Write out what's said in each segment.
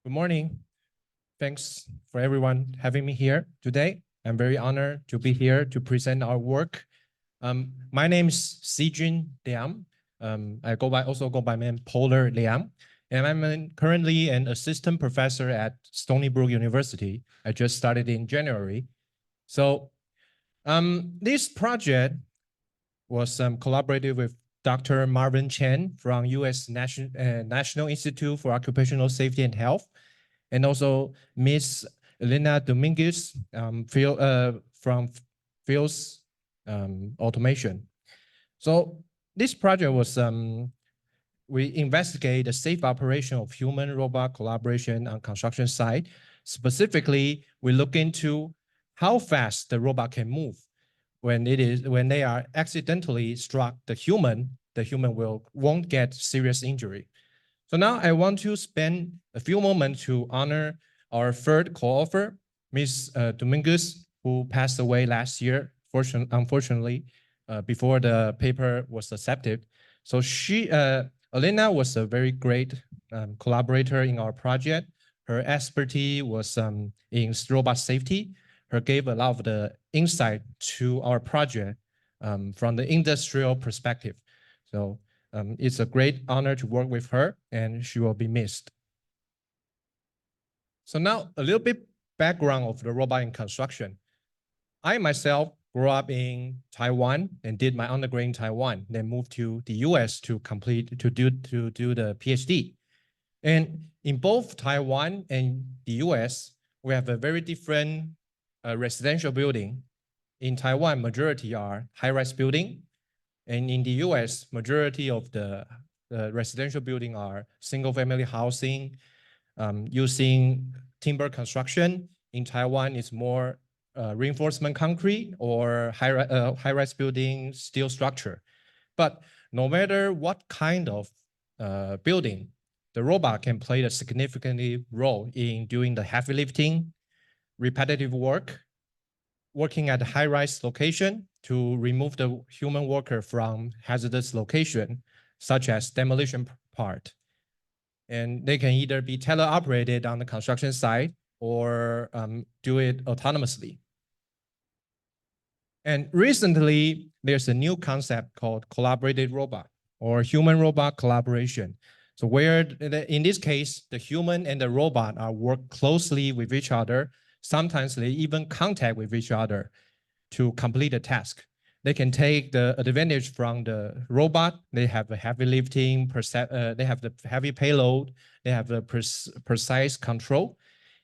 Good morning. Thanks for everyone having me here today. I'm very honored to be here to present our work. My name is Ci-Jyun Liang. I also go by name Polar Liang, and I'm currently an assistant professor at Stony Brook University. I just started in January. So this project was collaborated with Dr. Marvin Cheng from U.S. National Institute for Occupational Safety and Health, and also Miss Elena Dominguez from Fields Automation. So this project was, we investigate the safe operation of human-robot collaboration on construction site. Specifically, we look into how fast the robot can move. When they are accidentally struck the human won't get serious injury. So now I want to spend a few moments to honor our third co-author, Ms. Dominguez, who passed away last year, unfortunately, before the paper was accepted. So Elena was a very great collaborator in our project. Her expertise was in robot safety. Her gave a lot of the insight to our project from the industrial perspective. So it's a great honor to work with her, and she will be missed. So now a little bit background of the robot in construction. I myself grew up in Taiwan and did my undergrad in Taiwan, then moved to the US to do the PhD. And in both Taiwan and the US, we have a very different residential building. In Taiwan, majority are high-rise building. And in the US, majority of the residential building are single-family housing using timber construction. In Taiwan, it's more reinforcement concrete or high-rise building steel structure. But no matter what kind of building, the robot can play a significant role in doing the heavy lifting, repetitive work, working at a high-rise location to remove the human worker from hazardous location, such as demolition part. And they can either be teleoperated on the construction site or do it autonomously. And recently, there's a new concept called collaborated robot or human-robot collaboration. So where, in this case, the human and the robot are work closely with each other. Sometimes they even contact with each other to complete a task. They can take the advantage from the robot. They have the heavy lifting, they have the heavy payload, they have the precise control.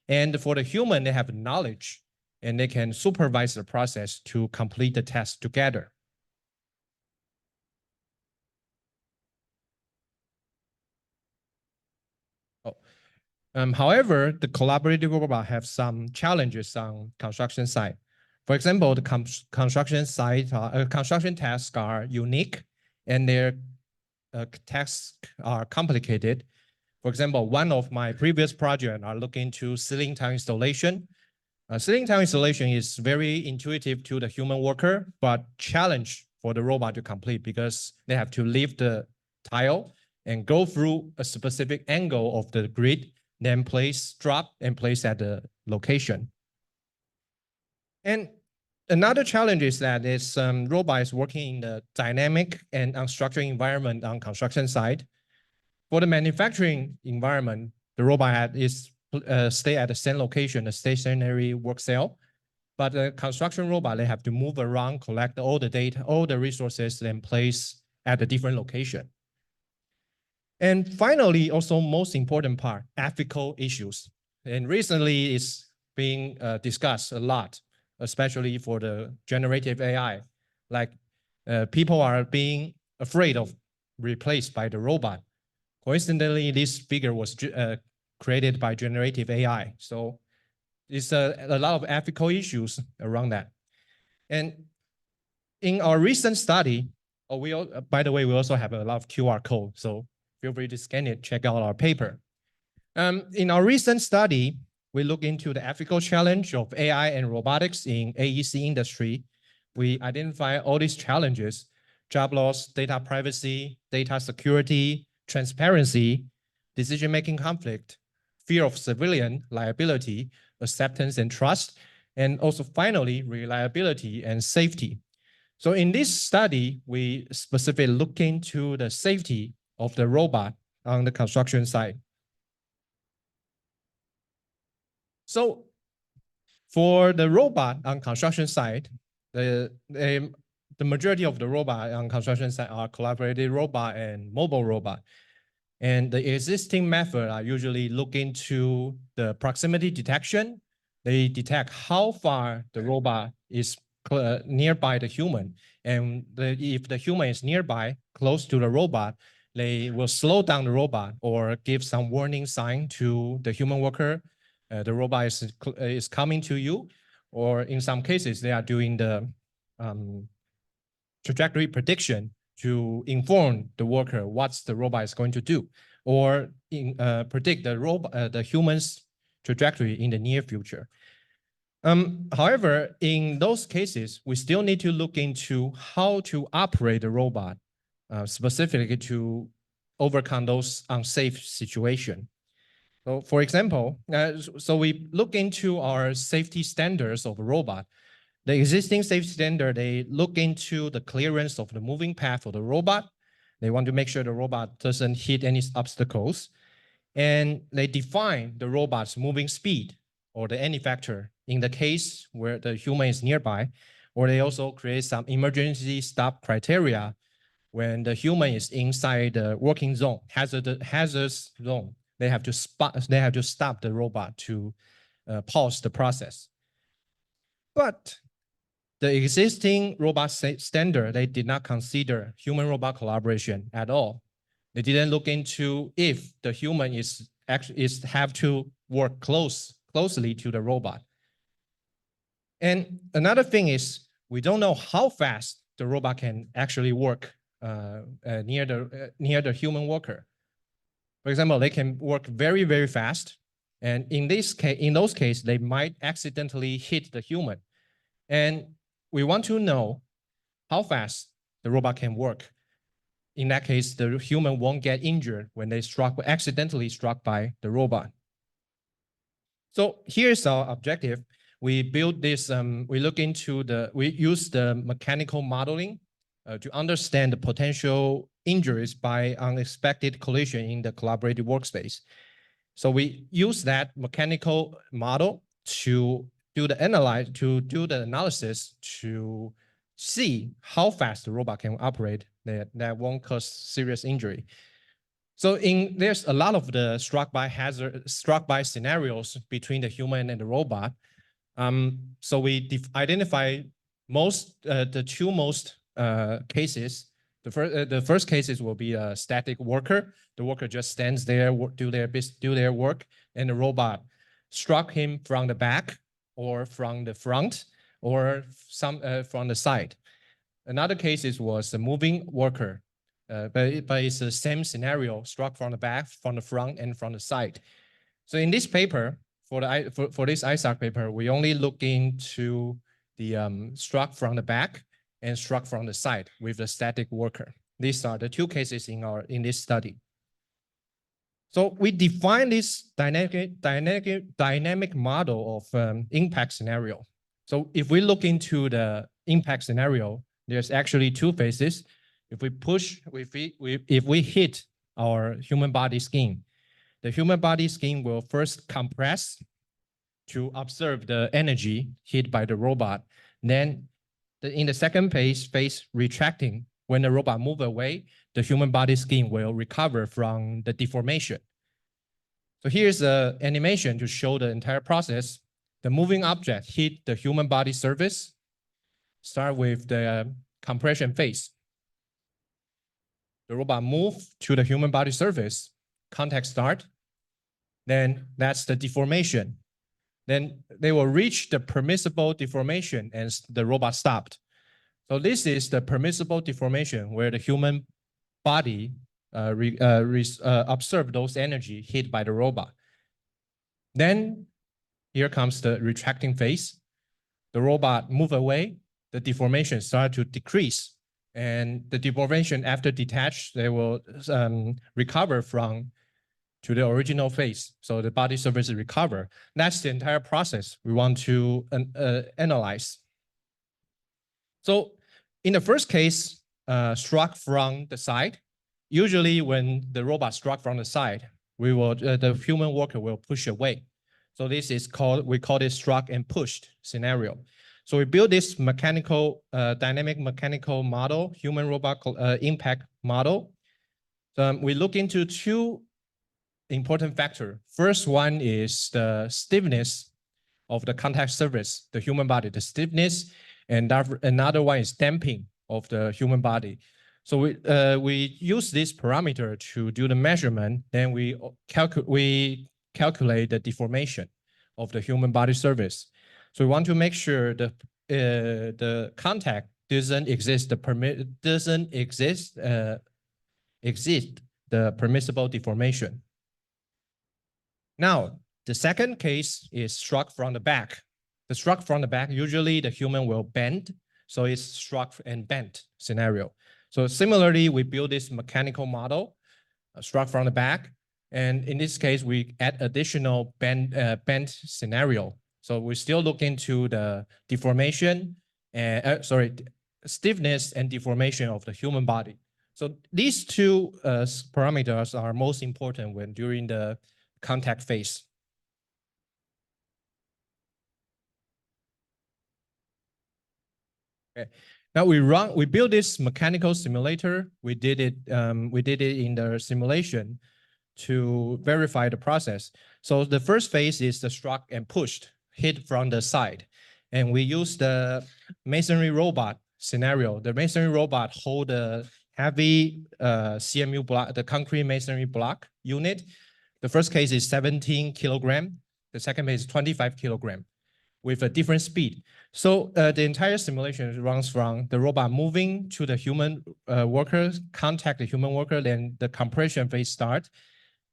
And for the human, they have knowledge and they can supervise the process to complete the task together. However, the collaborative robot have some challenges on construction site. For example, the construction tasks are unique and their tasks are complicated. For example, one of my previous projects are looking to ceiling tile installation. Ceiling tile installation is very intuitive to the human worker, but challenge for the robot to complete because they have to lift the tile and go through a specific angle of the grid, then drop and place at the location. And another challenge is that robot is working in the dynamic and unstructured environment on construction site. For the manufacturing environment, the robot stay at the same location, a stationary work cell. But the construction robot, they have to move around, collect all the data, all the resources, and place at a different location. And finally, also most important part, ethical issues. And recently it's being discussed a lot, especially for the generative AI. Like people are being afraid of replaced by the robot. Coincidentally, this figure was created by generative AI. So it's a lot of ethical issues around that. And in our recent study, by the way, we also have a lot of QR code. So feel free to scan it, check out our paper. In our recent study, we look into the ethical challenge of AI and robotics in AEC industry. We identify all these challenges: job loss, data privacy, data security, transparency, decision-making conflict, fear of civilian liability, acceptance and trust, and also finally, reliability and safety. So in this study, we specifically look into the safety of the robot on the construction site. So for the robot on construction site, the majority of the robot on construction site are collaborative robot and mobile robot. And the existing method are usually look into the proximity detection. They detect how far the robot is nearby the human. And if the human is nearby, close to the robot, they will slow down the robot or give some warning sign to the human worker. The robot is coming to you, or in some cases, they are doing the trajectory prediction to inform the worker what the robot is going to do, or predict the human's trajectory in the near future. However, in those cases, we still need to look into how to operate the robot specifically to overcome those unsafe situations. So for example, so we look into our safety standards of a robot. The existing safety standard, they look into the clearance of the moving path of the robot. They want to make sure the robot doesn't hit any obstacles. And they define the robot's moving speed or the any factor in the case where the human is nearby. Or they also create some emergency stop criteria when the human is inside the working zone, hazardous zone. They have to stop the robot to pause the process. But the existing robot standard, they did not consider human-robot collaboration at all. They didn't look into if the human have to work closely to the robot. And another thing is, we don't know how fast the robot can actually work near the human worker. For example, they can work very, very fast. And in those cases, they might accidentally hit the human. And we want to know how fast the robot can work. In that case, the human won't get injured when they accidentally struck by the robot. So here's our objective. We build this, we use the mechanical modeling to understand the potential injuries by unexpected collision in the collaborative workspace. So we use that mechanical model to do the analysis to see how fast the robot can operate that won't cause serious injury. So there's a lot of the struck by scenarios between the human and the robot. So we identify the two most cases. The first cases will be a static worker. The worker just stands there, do their work, and the robot struck him from the back or from the front or from the side. Another case was a moving worker, but it's the same scenario, struck from the back, from the front, and from the side. So in this paper, for this ISARC paper, we only look into the struck from the back and struck from the side with the static worker. These are the two cases in this study. So we define this dynamic model of impact scenario. So if we look into the impact scenario, there's actually two phases. If we hit our human body skin, the human body skin will first compress to observe the energy hit by the robot. Then in the second phase retracting, when the robot moves away, the human body skin will recover from the deformation. So here's an animation to show the entire process. The moving object hit the human body surface. Start with the compression phase. The robot moves to the human body surface. Contact start. Then that's the deformation. Then they will reach the permissible deformation and the robot stopped. So this is the permissible deformation where the human body observe those energy hit by the robot. Then here comes the retracting phase. The robot move away, the deformation start to decrease, and the deformation after detached, they will recover from to the original phase. So the body surface is recovered. That's the entire process we want to analyze. So in the first case, struck from the side, usually when the robot struck from the side, we will the human worker will push away. So this is called, we call this struck and pushed scenario. So we build this mechanical, dynamic mechanical model, human robot impact model. We look into two important factors. First one is the stiffness of the contact surface, the human body, the stiffness, and another one is damping of the human body. So we use this parameter to do the measurement, then we calculate the deformation of the human body surface. So we want to make sure the contact doesn't exist the permissible deformation. Now, the second case is struck from the back. The struck from the back, usually the human will bend, so it's struck and bent scenario. So similarly, we build this mechanical model, struck from the back, and in this case, we add additional bent scenario. So we still look into the deformation, stiffness and deformation of the human body. So these two parameters are most important when during the contact phase. Okay. Now we build this mechanical simulator. We did it in the simulation to verify the process. So the first phase is the struck and pushed, hit from the side. And we use the masonry robot scenario. The masonry robot hold a heavy CMU block, the concrete masonry block unit. The first case is 17 kilogram. The second case is 25 kilogram with a different speed. So the entire simulation runs from the robot moving to the human worker, contact the human worker, then the compression phase start,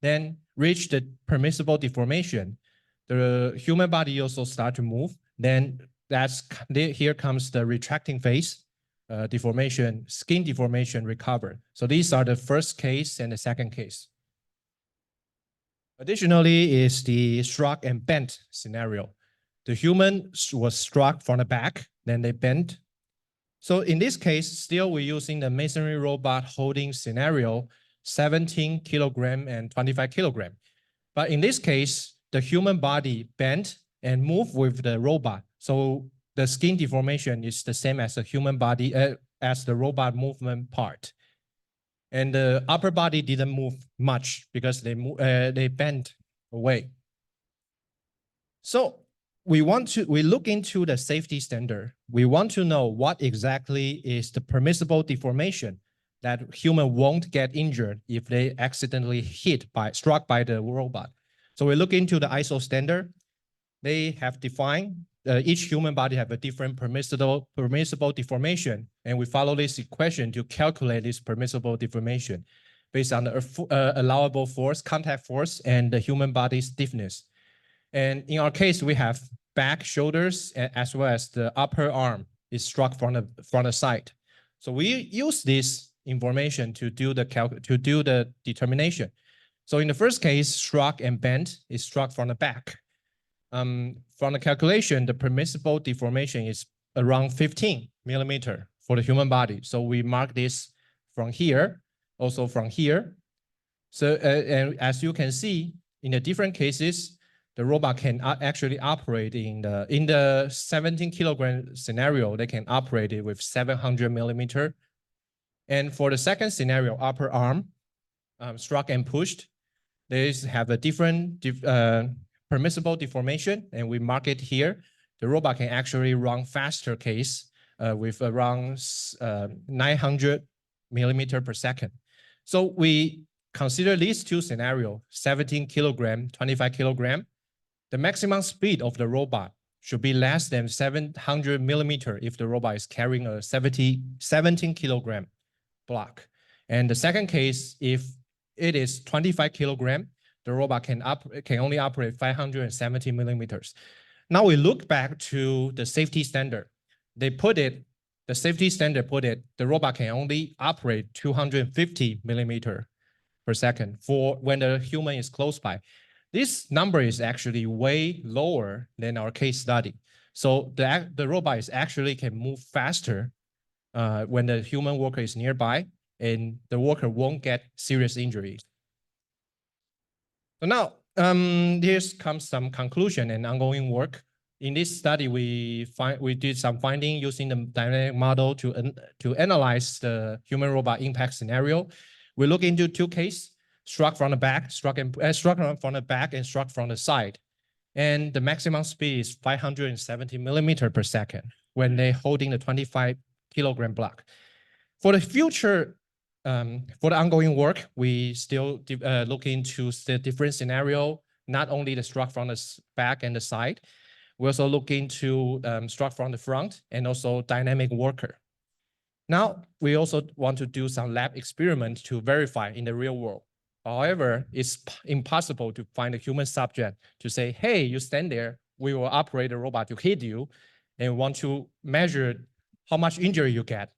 then reach the permissible deformation. The human body also start to move. Then here comes the retracting phase, deformation, skin deformation recover. So these are the first case and the second case. Additionally is the struck and bent scenario. The human was struck from the back, then they bent. So in this case, still we're using the masonry robot holding scenario, 17 kilogram and 25 kilogram. But in this case, the human body bent and moved with the robot. So the skin deformation is the same as the human body, as the robot movement part. And the upper body didn't move much because they bent away. So we look into the safety standard. We want to know what exactly is the permissible deformation that human won't get injured if they accidentally struck by the robot. So we look into the ISO standard. They have defined each human body have a different permissible deformation, and we follow this equation to calculate this permissible deformation based on the allowable force, contact force, and the human body stiffness. And in our case, we have back, shoulders, as well as the upper arm is struck from the side. So we use this information to do the determination. So in the first case, struck and bent is struck from the back. From the calculation, the permissible deformation is around 15 millimeter for the human body. So we mark this from here, also from here. So and as you can see, in the different cases, the robot can actually operate in the 17 kilogram scenario. They can operate it with 700 millimeter. And for the second scenario, upper arm, struck and pushed, they have a different permissible deformation, and we mark it here. The robot can actually run faster case with around 900 millimeter per second. So we consider these two scenarios, 17 kilogram, 25 kilogram. The maximum speed of the robot should be less than 700 millimeter if the robot is carrying a 17 kilogram block. And the second case, if it is 25 kilogram, the robot can only operate 570 millimeters. Now we look back to the safety standard. The safety standard put it, the robot can only operate 250 millimeter. per second for when the human is close by. This number is actually way lower than our case study. So the robot is actually can move faster when the human worker is nearby, and the worker won't get serious injuries. So now, here comes some conclusion and ongoing work. In this study, we did some finding using the dynamic model to analyze the human-robot impact scenario. We look into two cases: struck from the back, struck from the back, and struck from the side. And the maximum speed is 570 millimeter per second when they're holding the 25-kilogram block. For the future, for the ongoing work, we still look into the different scenario, not only the struck from the back and the side. We also look into struck from the front and also dynamic worker. Now, we also want to do some lab experiments to verify in the real world. However, it's impossible to find a human subject to say, hey, you stand there, we will operate a robot to hit you, and want to measure how much injury you get.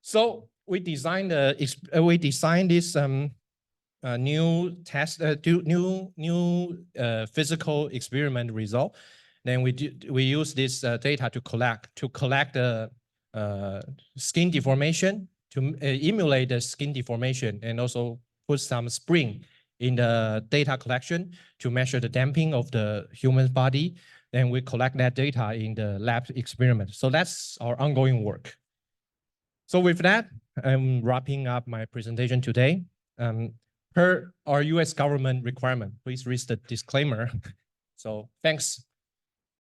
So we designed this new test, new physical experiment result. Then we use this data to collect the skin deformation, to emulate the skin deformation, and also put some spring in the data collection to measure the damping of the human body. Then we collect that data in the lab experiment. So that's our ongoing work. So with that, I'm wrapping up my presentation today. Per our US government requirement, please read the disclaimer. So thanks.